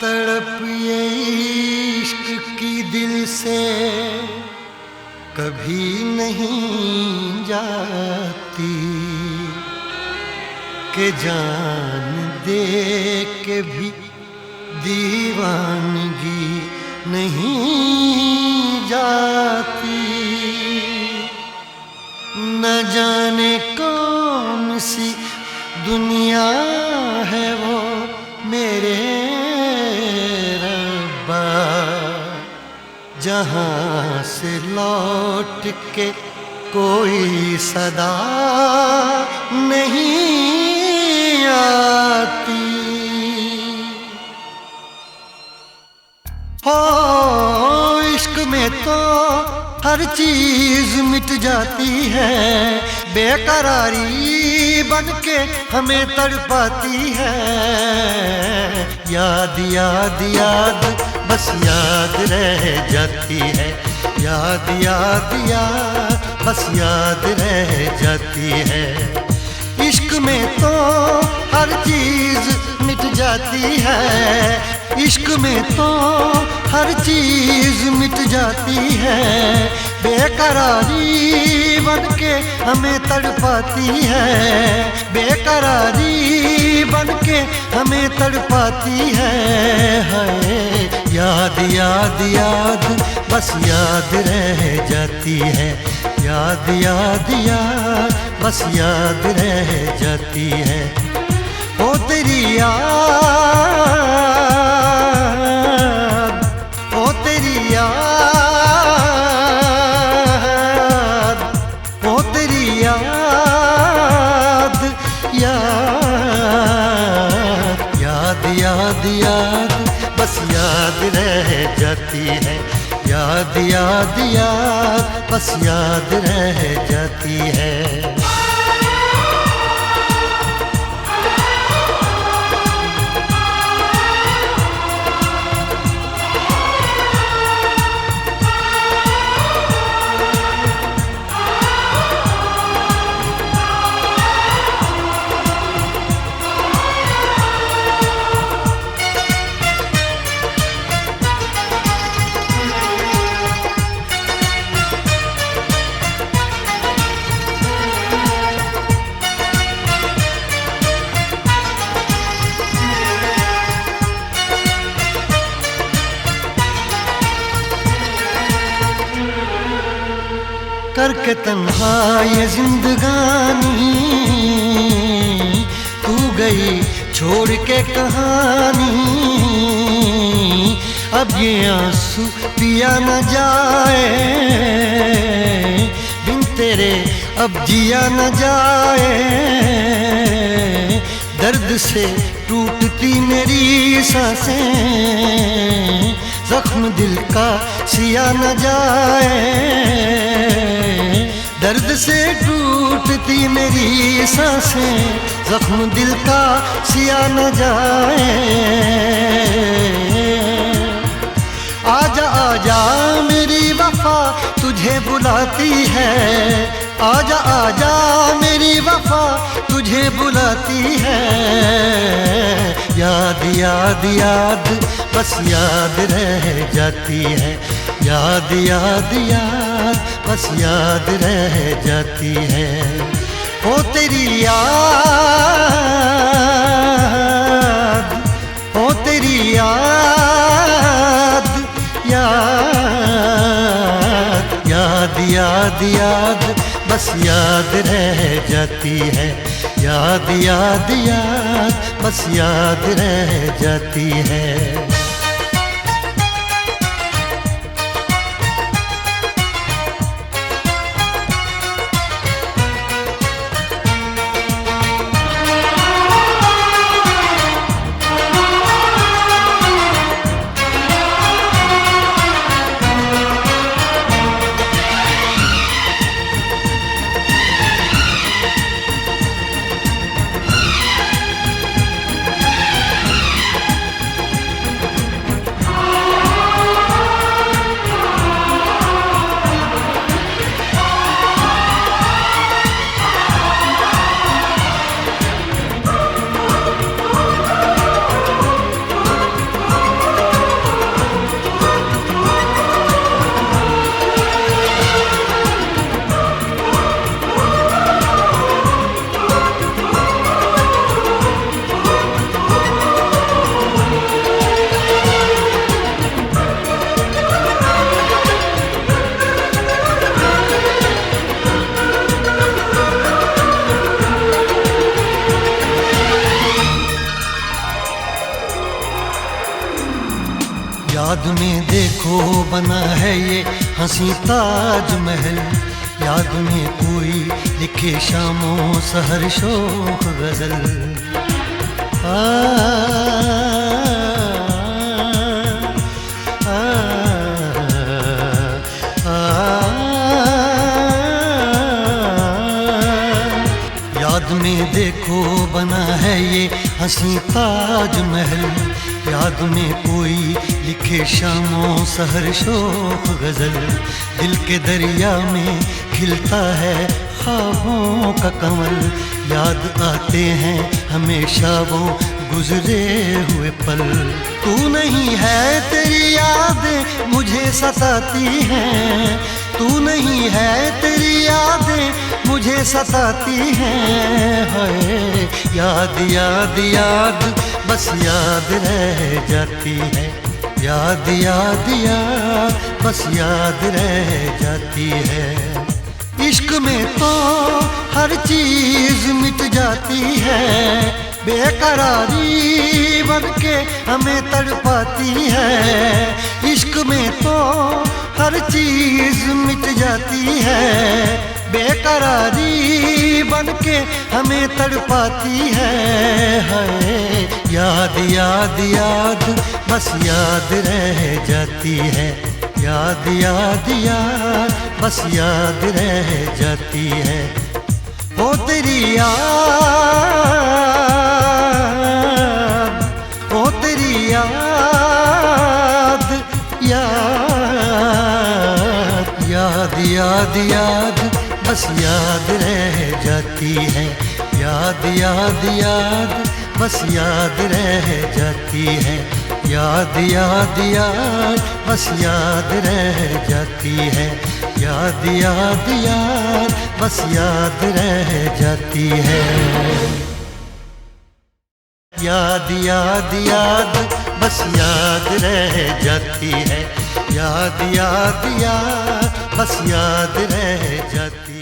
तड़प ये इश्क की दिल से कभी नहीं जाती कि जान दे के भी दीवानगी नहीं जाती। न जाने कौन सी दुनिया है वो मेरे रब्बा, जहाँ से लौट के कोई सदा नहीं आती। हो इश्क में तो हर चीज मिट जाती है, बेकरारी बनके हमें तड़पाती है। याद याद याद बस याद रह जाती है, याद याद याद बस याद रह जाती है। इश्क में तो हर चीज मिट जाती है, इश्क में तो हर चीज मिट जाती है। बेकरारी बनके हमें तड़पाती है, बेकरारी बनके हमें तड़पाती है। हाय याद याद याद बस याद रह जाती है, याद याद याद बस याद रह जाती है। ओ तेरी याद, ओ तेरी याद, ओ तेरी याद, याद याद याद याद बस याद रह जाती है, याद याद याद बस याद रह जाती है। करके तन्हा ये जिंदगानी तू गई छोड़ के कहानी। अब ये आंसू पिया न जाए बिन तेरे, अब जिया न जाए। दर्द से टूटती मेरी सांसें, जख्म दिल का सिया न जाए। दर्द से टूटती मेरी सांसें, जख्म दिल का सिया न जाए। आजा आजा मेरी वफा तुझे बुलाती है, आजा आजा मेरी वफा तुझे बुलाती है। याद याद याद बस याद रह जाती है, याद याद याद बस याद रह जाती है। ओ तेरी याद, ओ तेरी याद, याद याद याद याद बस याद रह जाती है, याद याद याद बस याद रह जाती है। याद में देखो बना है ये हंसी ताजमहल, याद में कोई लिखे शामों सहर शोख गजल। याद में देखो बना है ये हंसी ताजमहल, याद में कोई लिखे शामों सहर शोख गजल। दिल के दरिया में खिलता है ख्वाबों का कमल, याद आते हैं हमेशा वो गुजरे हुए पल। तू नहीं है तेरी यादें मुझे सताती हैं, तू नहीं है तेरी यादें मुझे सताती हैं। हाय याद याद याद बस याद रह जाती है, याद याद याद बस याद रह जाती है। इश्क में तो हर चीज मिट जाती है, बेकरारी बनके हमें तड़पाती है। इश्क में तो हर चीज मिट जाती है, बेकरारी बनके हमें तड़पाती है। हाय याद याद याद बस याद रह जाती है, याद याद याद बस याद रह जाती है। ओ तेरी याद, ओ तेरी याद, याद याद याद याद बस याद रह जाती है, याद याद याद बस याद रह जाती है। याद याद याद बस याद रह जाती है, याद याद याद बस याद रह जाती है। याद याद याद बस याद रह जाती है, याद याद याद बस याद रह जाती है।